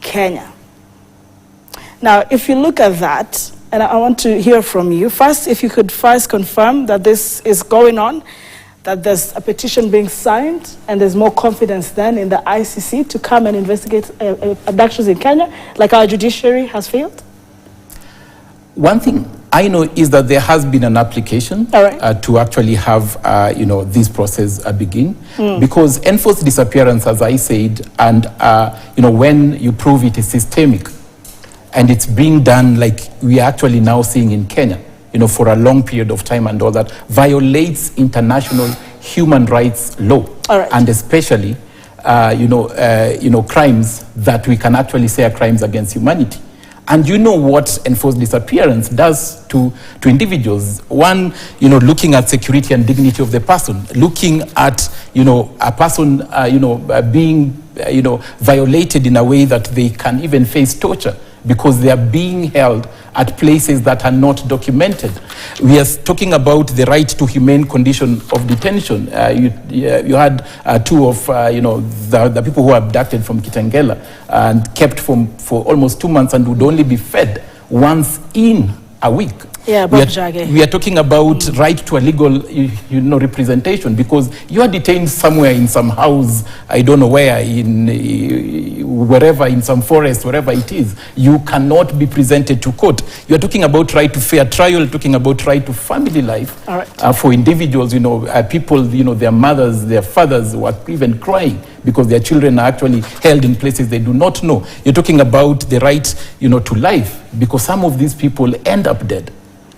Kenya. Now, if you look at that, and I want to hear from you, first, if you could first confirm that this is going on, that there's a petition being signed, and there's more confidence then in the ICC to come and investigate abductions in Kenya, like our judiciary has failed? One thing I know is that there has been an application to actually have, this process begin. Because enforced disappearance, as I said, and, when you prove it is systemic, and it's being done like we are actually now seeing in Kenya, for a long period of time and all that, violates international human rights law. And especially, crimes that we can actually say are crimes against humanity. And you know what enforced disappearance does to individuals. One, looking at security and dignity of the person, looking at, a person, being, violated in a way that they can even face torture because they are being held at places that are not documented. We are talking about the right to humane condition of detention. You had two of the people who were abducted from Kitengela and kept for almost 2 months and would only be fed once in a week. Yeah, we are talking about right to a legal representation, because you are detained somewhere in some house, I don't know where, wherever, in some forest, wherever it is. You cannot be presented to court. You are talking about right to fair trial, talking about right to family life for individuals, people, their mothers, their fathers who are even crying because their children are actually held in places they do not know. You're talking about the right, to life, because some of these people end up dead.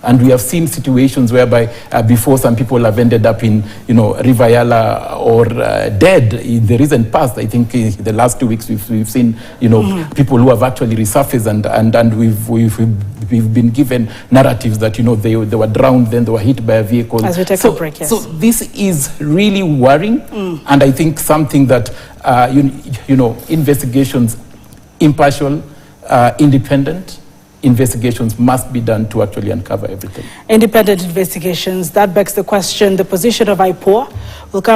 And we have seen situations whereby before some people have ended up in, River Yala or dead in the recent past. I think in the last 2 weeks we've seen, people who have actually resurfaced and we've been given narratives that, they were drowned, then they were hit by a vehicle. As we take a break, yes. So this is really worrying, and I think something that, investigations, impartial, independent, investigations must be done to actually uncover everything. Independent investigations, that begs the question, the position of IPOA will come